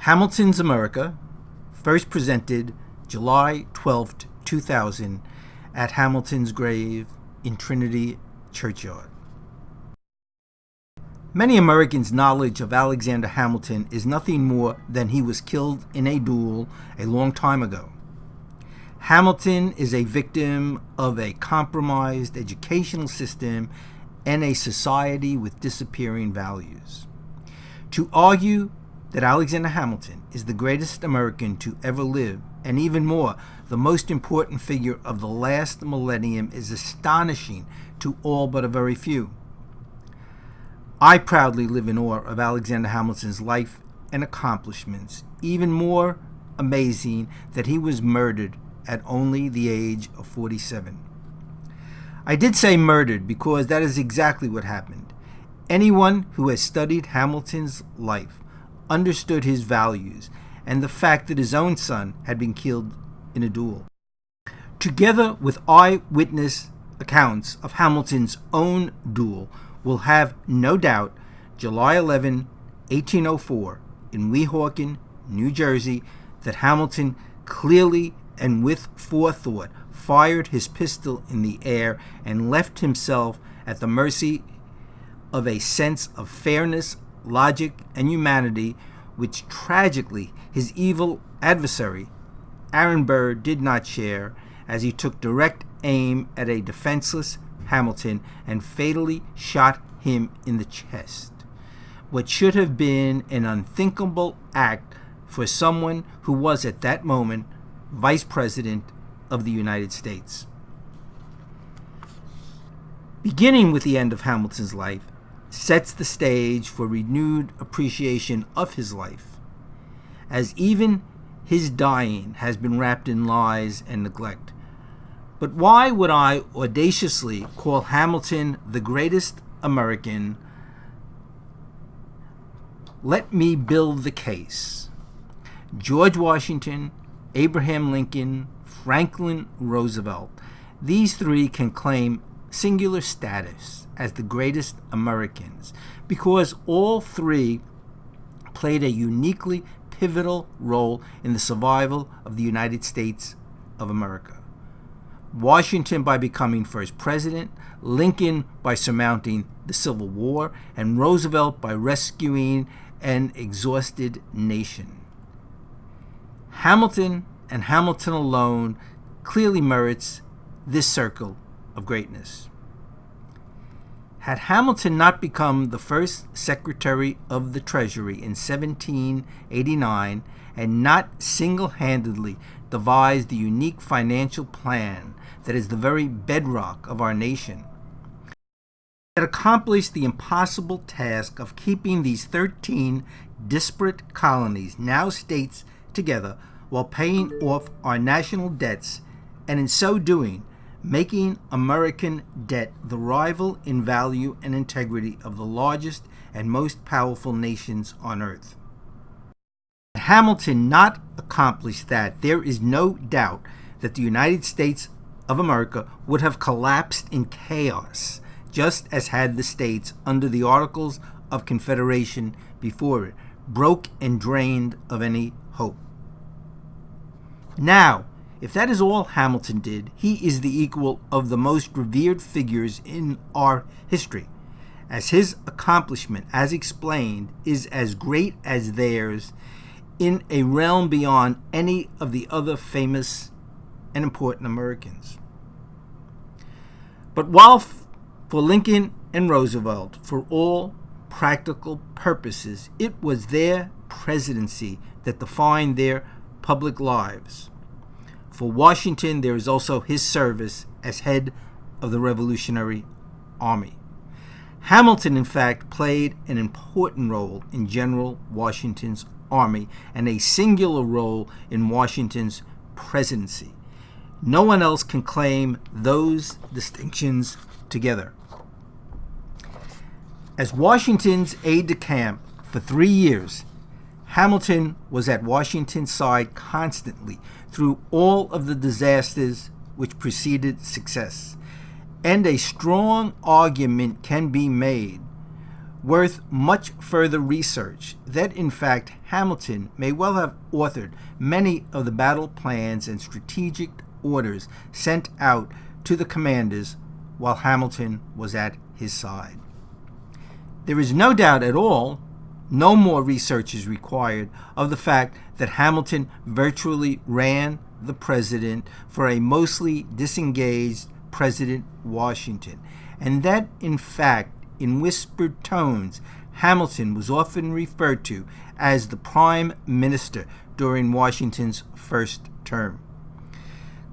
Hamilton's America, first presented July 12, 2000, at Hamilton's grave in Trinity Churchyard. Many Americans' knowledge of Alexander Hamilton is nothing more than he was killed in a duel a long time ago. Hamilton is a victim of a compromised educational system and a society with disappearing values. To argue that Alexander Hamilton is the greatest American to ever live, and even more, the most important figure of the last millennium, is astonishing to all but a very few. I proudly live in awe of Alexander Hamilton's life and accomplishments, even more amazing that he was murdered at only the age of 47. I did say murdered because that is exactly what happened. Anyone who has studied Hamilton's life understood his values and the fact that his own son had been killed in a duel. Together with eyewitness accounts of Hamilton's own duel, will have no doubt July 11, 1804, in Weehawken, New Jersey, that Hamilton clearly and with forethought fired his pistol in the air and left himself at the mercy of a sense of fairness, logic, and humanity, which tragically his evil adversary, Aaron Burr, did not share, as he took direct aim at a defenseless Hamilton and fatally shot him in the chest. What should have been an unthinkable act for someone who was at that moment Vice President of the United States. Beginning with the end of Hamilton's life sets the stage for renewed appreciation of his life, as even his dying has been wrapped in lies and neglect. But why would I audaciously call Hamilton the greatest American? Let me build the case. George Washington, Abraham Lincoln, Franklin Roosevelt, these three can claim singular status as the greatest Americans because all three played a uniquely pivotal role in the survival of the United States of America. Washington by becoming first president, Lincoln by surmounting the Civil War, and Roosevelt by rescuing an exhausted nation. Hamilton, and Hamilton alone, clearly merits this circle of greatness. Had Hamilton not become the first Secretary of the Treasury in 1789 and not single-handedly devised the unique financial plan that is the very bedrock of our nation, had accomplished the impossible task of keeping these 13 disparate colonies, now states, together while paying off our national debts, and in so doing making American debt the rival in value and integrity of the largest and most powerful nations on earth. Had Hamilton not accomplished that, there is no doubt that the United States of America would have collapsed in chaos, just as had the states under the Articles of Confederation before it, broke and drained of any hope. Now, if that is all Hamilton did, he is the equal of the most revered figures in our history, as his accomplishment, as explained, is as great as theirs in a realm beyond any of the other famous and important Americans. But while for Lincoln and Roosevelt, for all practical purposes, it was their presidency that defined their public lives. For Washington, there is also his service as head of the Revolutionary Army. Hamilton, in fact, played an important role in General Washington's army and a singular role in Washington's presidency. No one else can claim those distinctions together. As Washington's aide-de-camp for 3 years, Hamilton was at Washington's side constantly through all of the disasters which preceded success, and a strong argument can be made worth much further research that, in fact, Hamilton may well have authored many of the battle plans and strategic orders sent out to the commanders while Hamilton was at his side. There is no doubt at all, no more research is required, of the fact that Hamilton virtually ran the president for a mostly disengaged President Washington, and that, in fact, in whispered tones, Hamilton was often referred to as the Prime Minister during Washington's first term.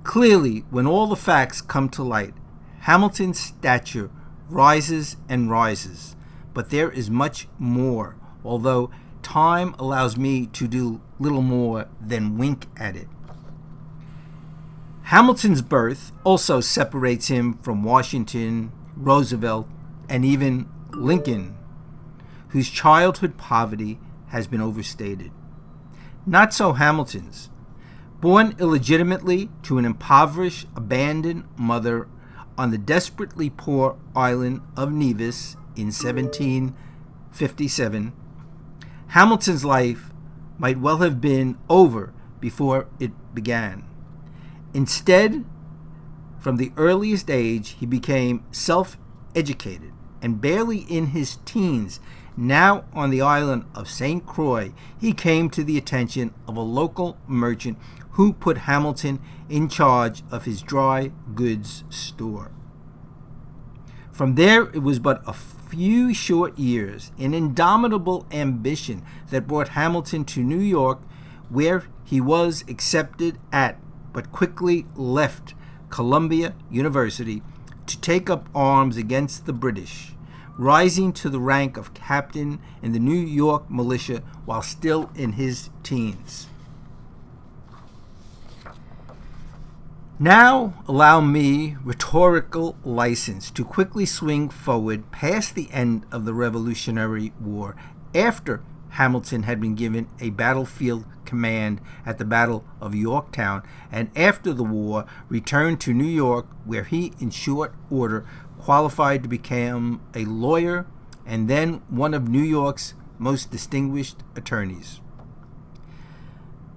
Clearly, when all the facts come to light, Hamilton's stature rises and rises, but there is much more, although time allows me to do little more than wink at it. Hamilton's birth also separates him from Washington, Roosevelt, and even Lincoln, whose childhood poverty has been overstated. Not so Hamilton's. Born illegitimately to an impoverished, abandoned mother on the desperately poor island of Nevis in 1757, Hamilton's life might well have been over before it began. Instead, from the earliest age, he became self-educated, and barely in his teens, now on the island of St. Croix, he came to the attention of a local merchant who put Hamilton in charge of his dry goods store. From there, it was but a few short years, an indomitable ambition that brought Hamilton to New York, where he was accepted at, but quickly left, Columbia University to take up arms against the British, rising to the rank of captain in the New York militia while still in his teens. Now allow me rhetorical license to quickly swing forward past the end of the Revolutionary War, after Hamilton had been given a battlefield command at the Battle of Yorktown, and after the war returned to New York, where he in short order qualified to become a lawyer and then one of New York's most distinguished attorneys.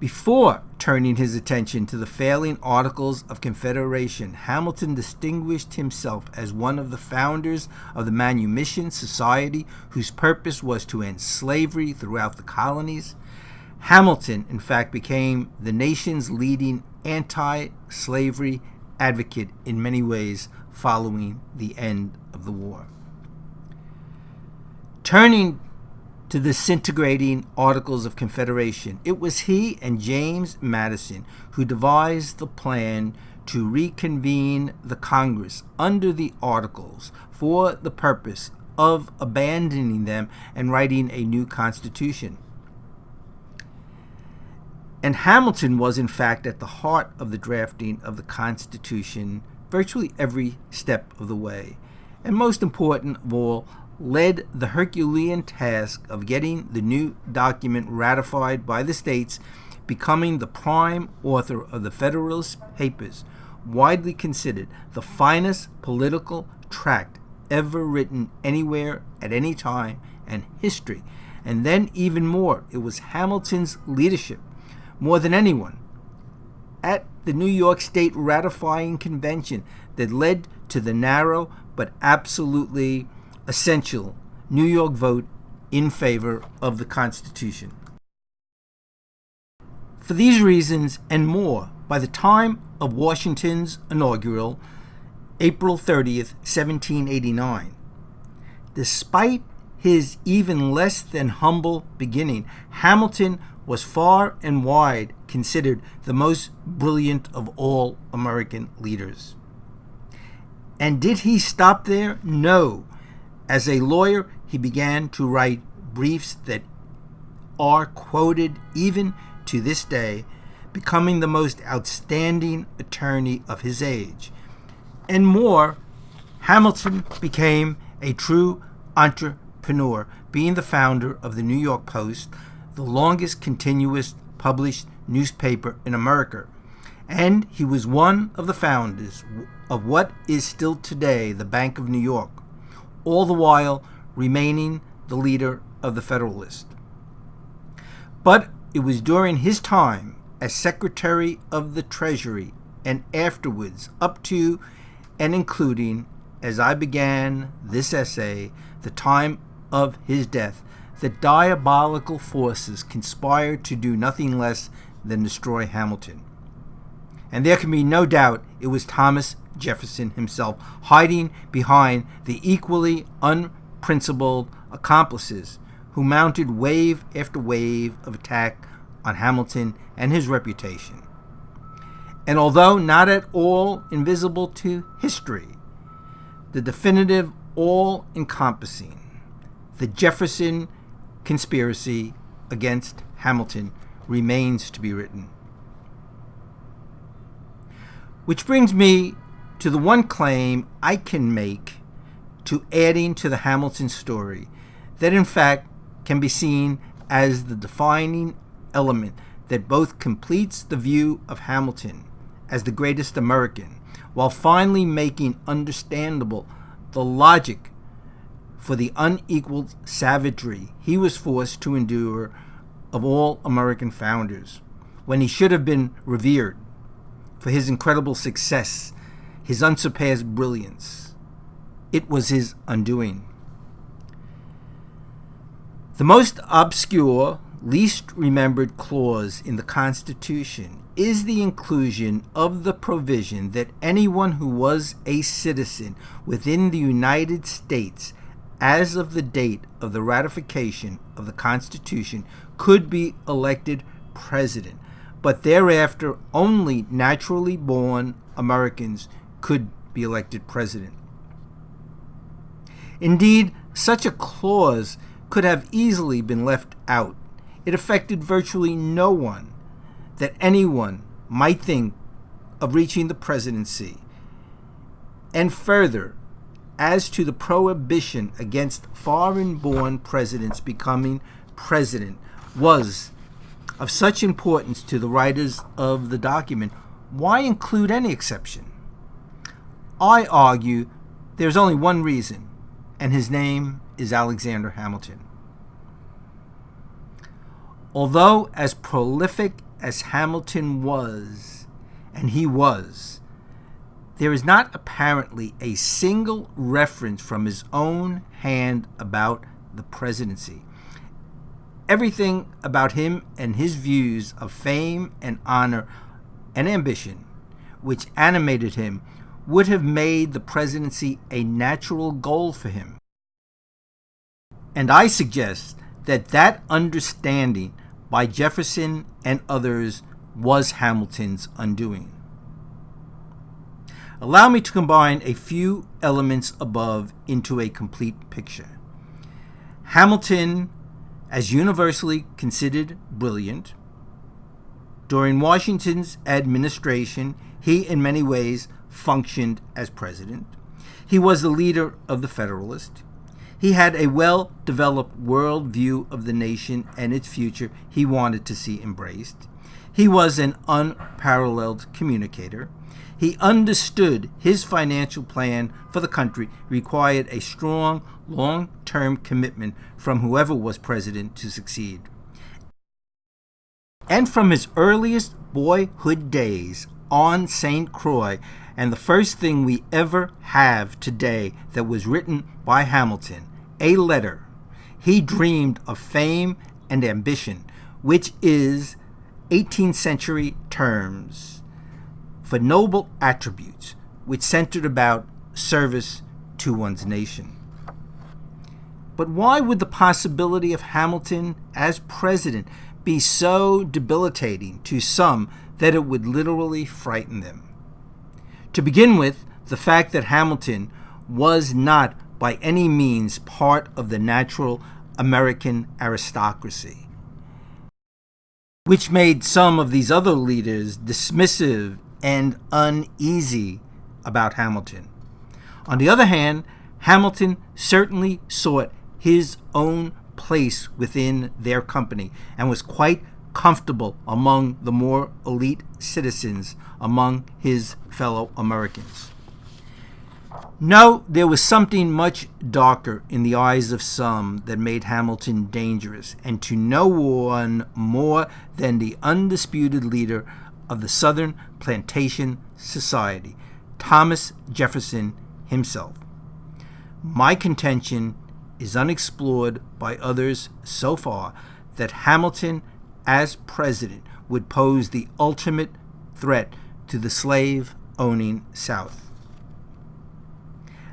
Before turning his attention to the failing Articles of Confederation, Hamilton distinguished himself as one of the founders of the Manumission Society, whose purpose was to end slavery throughout the colonies. Hamilton, in fact, became the nation's leading anti-slavery advocate in many ways following the end of the war. Turning to the disintegrating Articles of Confederation, it was he and James Madison who devised the plan to reconvene the Congress under the Articles for the purpose of abandoning them and writing a new constitution. And Hamilton was, in fact, at the heart of the drafting of the Constitution virtually every step of the way, and most important of all, led the Herculean task of getting the new document ratified by the states, becoming the prime author of the Federalist Papers, widely considered the finest political tract ever written anywhere at any time in history. And then even more, it was Hamilton's leadership, more than anyone, at the New York State ratifying convention that led to the narrow but absolutely essential New York vote in favor of the Constitution. For these reasons and more, by the time of Washington's inaugural, April 30th, 1789, despite his even less than humble beginning, Hamilton was far and wide considered the most brilliant of all American leaders. And did he stop there? No. As a lawyer, he began to write briefs that are quoted even to this day, becoming the most outstanding attorney of his age. And more, Hamilton became a true entrepreneur, being the founder of the New York Post, the longest continuous published newspaper in America. And he was one of the founders of what is still today the Bank of New York, all the while remaining the leader of the Federalists. But it was during his time as Secretary of the Treasury and afterwards up to and including, as I began this essay, the time of his death, that diabolical forces conspired to do nothing less than destroy Hamilton. And there can be no doubt it was Thomas Jefferson himself, hiding behind the equally unprincipled accomplices who mounted wave after wave of attack on Hamilton and his reputation. And although not at all invisible to history, the definitive, all-encompassing, the Jefferson conspiracy against Hamilton remains to be written. Which brings me to the one claim I can make to adding to the Hamilton story that in fact can be seen as the defining element that both completes the view of Hamilton as the greatest American, while finally making understandable the logic for the unequaled savagery he was forced to endure of all American founders, when he should have been revered for his incredible success, his unsurpassed brilliance. It was his undoing. The most obscure, least remembered clause in the Constitution is the inclusion of the provision that anyone who was a citizen within the United States as of the date of the ratification of the Constitution could be elected president, but thereafter only naturally born Americans could be elected president. Indeed, such a clause could have easily been left out. It affected virtually no one that anyone might think of reaching the presidency. And further, as to the prohibition against foreign-born presidents becoming president was of such importance to the writers of the document, why include any exception? I argue there's only one reason, and his name is Alexander Hamilton. Although as prolific as Hamilton was, and he was, there is not apparently a single reference from his own hand about the presidency. Everything about him and his views of fame and honor and ambition, which animated him, would have made the presidency a natural goal for him. And I suggest that that understanding by Jefferson and others was Hamilton's undoing. Allow me to combine a few elements above into a complete picture. Hamilton, as universally considered brilliant, during Washington's administration, he in many ways functioned as president. He was the leader of the Federalists. He had a well-developed worldview of the nation and its future he wanted to see embraced. He was an unparalleled communicator. He understood his financial plan for the country required a strong, long-term commitment from whoever was president to succeed. And from his earliest boyhood days on St. Croix, and the first thing we ever have today that was written by Hamilton, a letter, he dreamed of fame and ambition, which is 18th century terms for noble attributes which centered about service to one's nation. But why would the possibility of Hamilton as president be so debilitating to some that it would literally frighten them? To begin with, the fact that Hamilton was not by any means part of the natural American aristocracy, which made some of these other leaders dismissive and uneasy about Hamilton. On the other hand, Hamilton certainly sought his own place within their company and was quite comfortable among the more elite citizens among his fellow Americans. No, there was something much darker in the eyes of some that made Hamilton dangerous, and to no one more than the undisputed leader of the Southern Plantation Society, Thomas Jefferson himself. My contention is unexplored by others so far that Hamilton as president would pose the ultimate threat to the slave-owning South.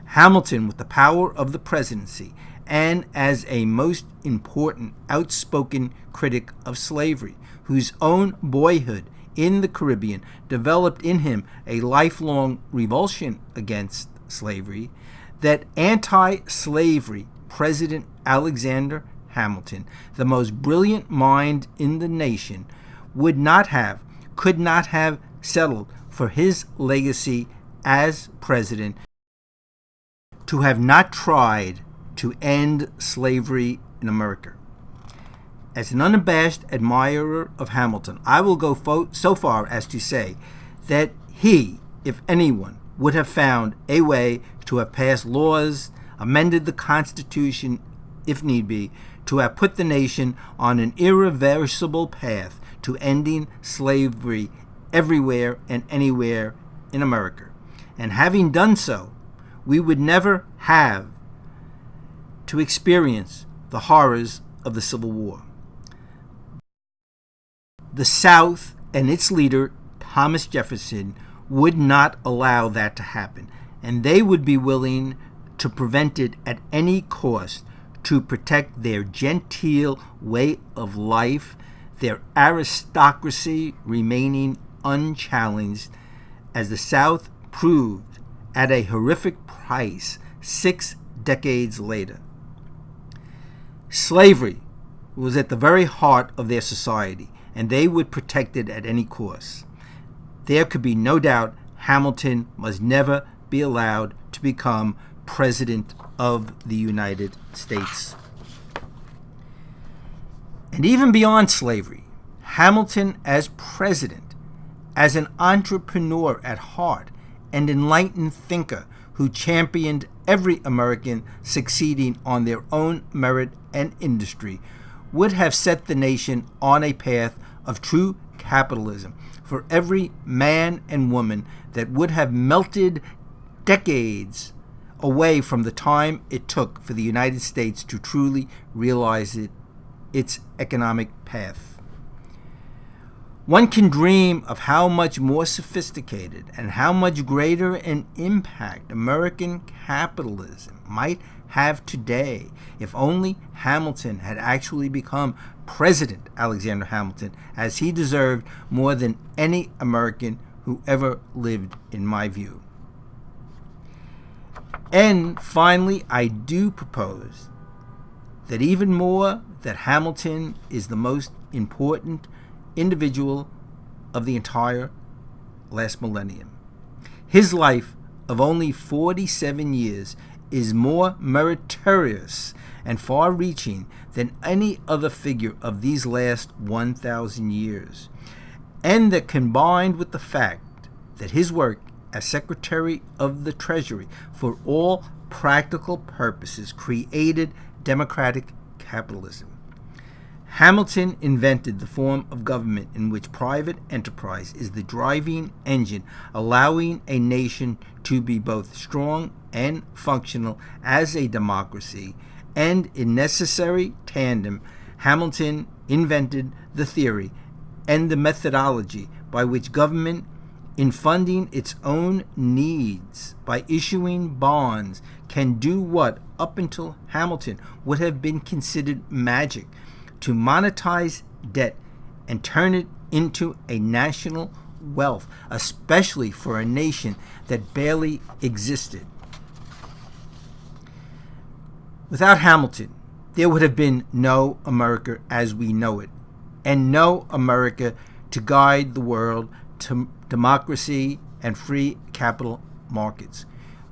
Hamilton, with the power of the presidency and as a most important outspoken critic of slavery, whose own boyhood in the Caribbean developed in him a lifelong revulsion against slavery, that anti-slavery President Alexander Hamilton, the most brilliant mind in the nation, could not have settled for his legacy as president to have not tried to end slavery in America. As an unabashed admirer of Hamilton, I will go so far as to say that he, if anyone, would have found a way to have passed laws, amended the Constitution, if need be, to have put the nation on an irreversible path to ending slavery everywhere and anywhere in America. And having done so, we would never have to experience the horrors of the Civil War. The South and its leader, Thomas Jefferson, would not allow that to happen, and they would be willing to prevent it at any cost to protect their genteel way of life, their aristocracy remaining unchallenged, as the South proved at a horrific price 6 decades later. Slavery was at the very heart of their society, and they would protect it at any cost. There could be no doubt Hamilton must never be allowed to become President of the United States. And even beyond slavery, Hamilton as president, as an entrepreneur at heart, an enlightened thinker who championed every American succeeding on their own merit and industry, would have set the nation on a path of true capitalism for every man and woman that would have melted decades away from the time it took for the United States to truly realize its economic path. One can dream of how much more sophisticated and how much greater an impact American capitalism might have today if only Hamilton had actually become President Alexander Hamilton, as he deserved more than any American who ever lived, in my view. And finally, I do propose that even more that Hamilton is the most important individual of the entire last millennium. His life of only 47 years is more meritorious and far-reaching than any other figure of these last 1,000 years. And that, combined with the fact that his work as Secretary of the Treasury for all practical purposes created democratic capitalism. Hamilton invented the form of government in which private enterprise is the driving engine, allowing a nation to be both strong and functional as a democracy, and in necessary tandem, Hamilton invented the theory and the methodology by which government, in funding its own needs by issuing bonds, can do what, up until Hamilton, would have been considered magic: to monetize debt and turn it into a national wealth, especially for a nation that barely existed. Without Hamilton, there would have been no America as we know it, and no America to guide the world to democracy and free capital markets.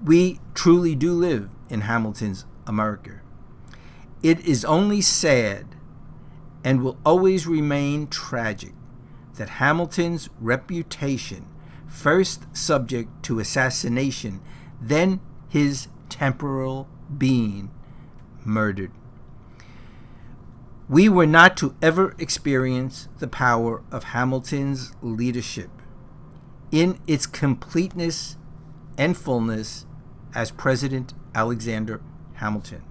We truly do live in Hamilton's America. It is only sad and will always remain tragic that Hamilton's reputation, first subject to assassination, then his temporal being murdered. We were not to ever experience the power of Hamilton's leadership in its completeness and fullness as President Alexander Hamilton.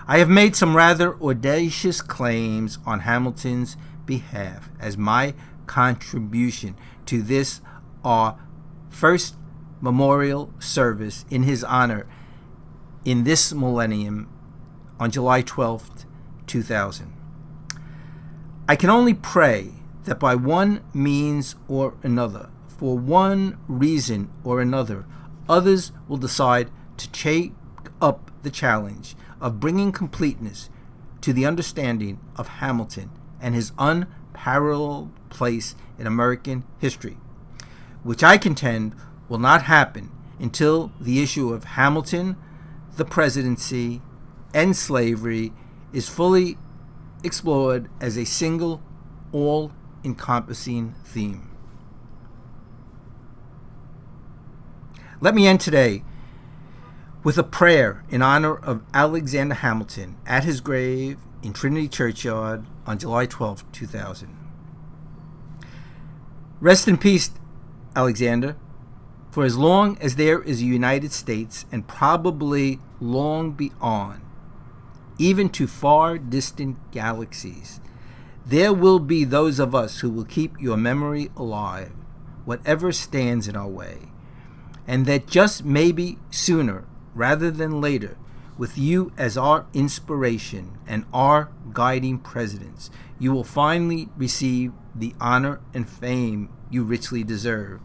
I have made some rather audacious claims on Hamilton's behalf as my contribution to this, our first memorial service in his honor in this millennium on July 12th, 2000. I can only pray that by one means or another, for one reason or another, others will decide to take up the challenge of bringing completeness to the understanding of Hamilton and his unparalleled place in American history, which I contend will not happen until the issue of Hamilton, the presidency, and slavery is fully explored as a single, all-encompassing theme. Let me end today with a prayer in honor of Alexander Hamilton at his grave in Trinity Churchyard on July 12, 2000. Rest in peace, Alexander. For as long as there is a United States, and probably long beyond, even to far distant galaxies, there will be those of us who will keep your memory alive, whatever stands in our way, and that just maybe sooner rather than later, with you as our inspiration and our guiding presidents, you will finally receive the honor and fame you richly deserve,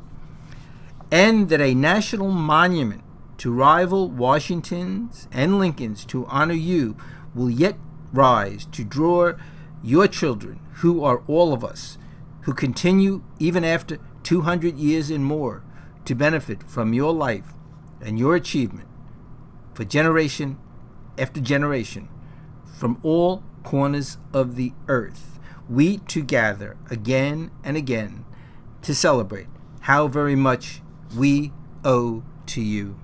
and that a national monument to rival Washington's and Lincoln's to honor you will yet rise to draw your children, who are all of us, who continue even after 200 years and more to benefit from your life and your achievement for generation after generation from all corners of the earth. We to gather again and again to celebrate how very much we owe to you.